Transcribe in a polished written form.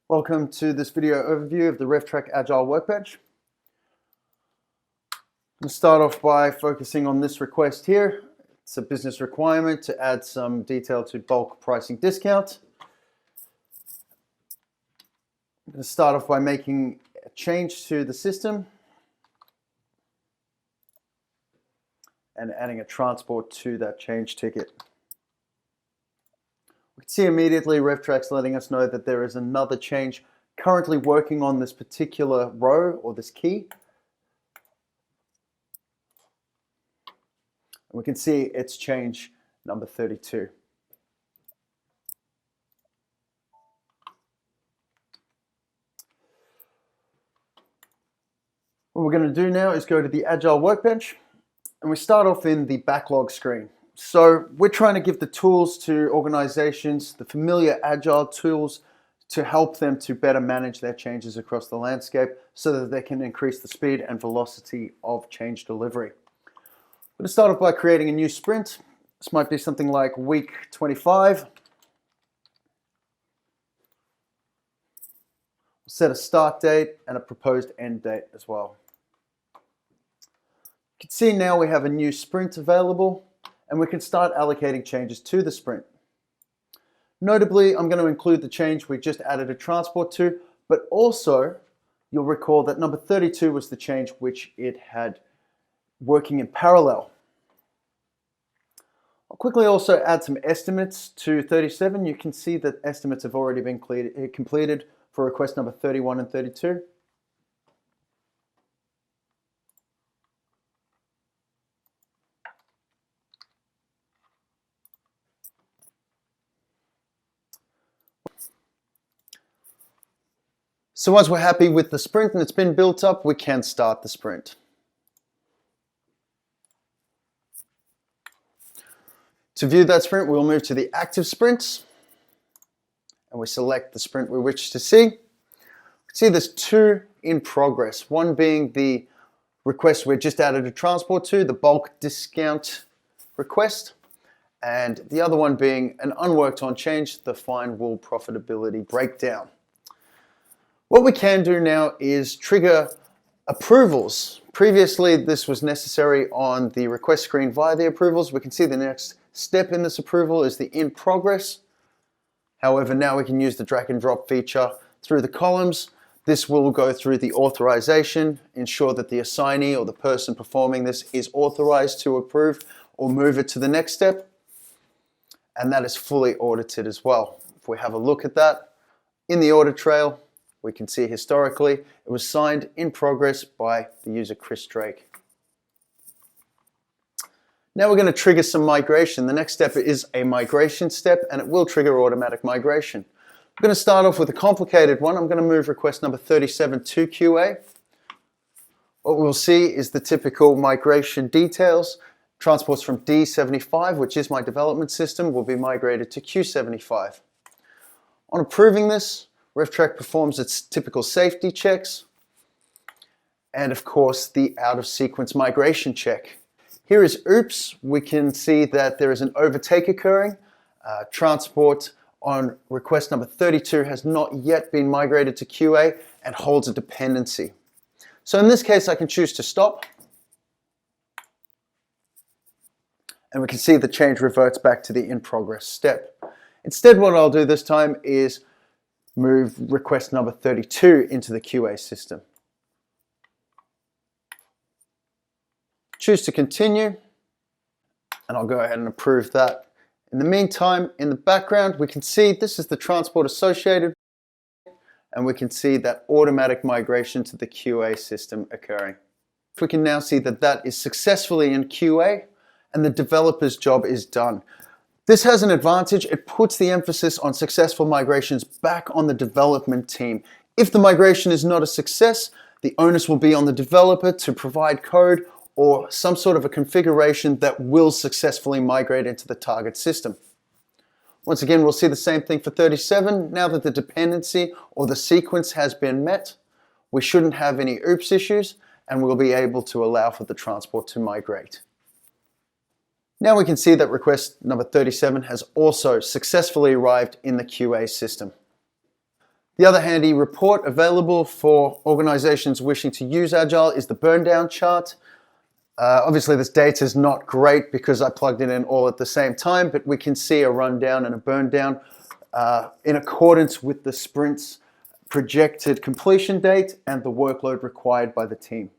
Welcome to this video overview of the RevTrak Agile Workbench. We'll start off by focusing on this request here. It's a business requirement to add some detail to bulk pricing discount. I'm going to start off by making a change to the system and adding a transport to that change ticket. We can see immediately RevTrak's letting us know that there is another change currently working on this particular row or this key. And we can see it's change number 32. What we're going to do now is go to the Agile Workbench, and we start off in the backlog screen. So we're trying to give the tools to organizations, the familiar Agile tools, to help them to better manage their changes across the landscape so that they can increase the speed and velocity of change delivery. We're going to start off by creating a new sprint. This might be something like week 25. We'll set a start date and a proposed end date as well. You can see now we have a new sprint available, and we can start allocating changes to the sprint. Notably, I'm going to include the change we just added a transport to, but also you'll recall that number 32 was the change which it had working in parallel. I'll quickly also add some estimates to 37. You can see that estimates have already been completed for request number 31 and 32. So once we're happy with the sprint and it's been built up, we can start the sprint. To view that sprint, we'll move to the active sprints, and we select the sprint we wish to see. See there's two in progress, one being the request we just added a transport to, the bulk discount request, and the other one being an unworked on change, the fine wool profitability breakdown. What we can do now is trigger approvals. Previously, this was necessary on the request screen via the approvals. We can see the next step in this approval is the in progress. However, now we can use the drag and drop feature through the columns. This will go through the authorization, ensure that the assignee or the person performing this is authorized to approve or move it to the next step. And that is fully audited as well. If we have a look at that in the audit trail, we can see historically it was signed in progress by the user Chris Drake. Now we're going to trigger some migration. The next step is a migration step, and it will trigger automatic migration. I'm going to start off with a complicated one. I'm going to move request number 37 to QA. What we'll see is the typical migration details. Transports from D75, which is my development system, will be migrated to Q75. On approving this, RevTrak performs its typical safety checks and of course the out of sequence migration check. Here is oops. We can see that there is an overtake occurring. Transport on request number 32 has not yet been migrated to QA and holds a dependency. So in this case I can choose to stop, and we can see the change reverts back to the in progress step. Instead, what I'll do this time is move request number 32 into the QA system. Choose to continue, and I'll go ahead and approve that. In the meantime, in the background, we can see this is the transport associated, and we can see that automatic migration to the QA system occurring. We can now see that that is successfully in QA, and the developer's job is done. This has an advantage. It puts the emphasis on successful migrations back on the development team. If the migration is not a success, the onus will be on the developer to provide code or some sort of a configuration that will successfully migrate into the target system. Once again, we'll see the same thing for 37. Now that the dependency or the sequence has been met, we shouldn't have any oops issues, and we'll be able to allow for the transport to migrate. Now we can see that request number 37 has also successfully arrived in the QA system. The other handy report available for organizations wishing to use Agile is the burn down chart. Obviously this data is not great because I plugged it in all at the same time, but we can see a rundown and a burn down in accordance with the sprint's projected completion date and the workload required by the team.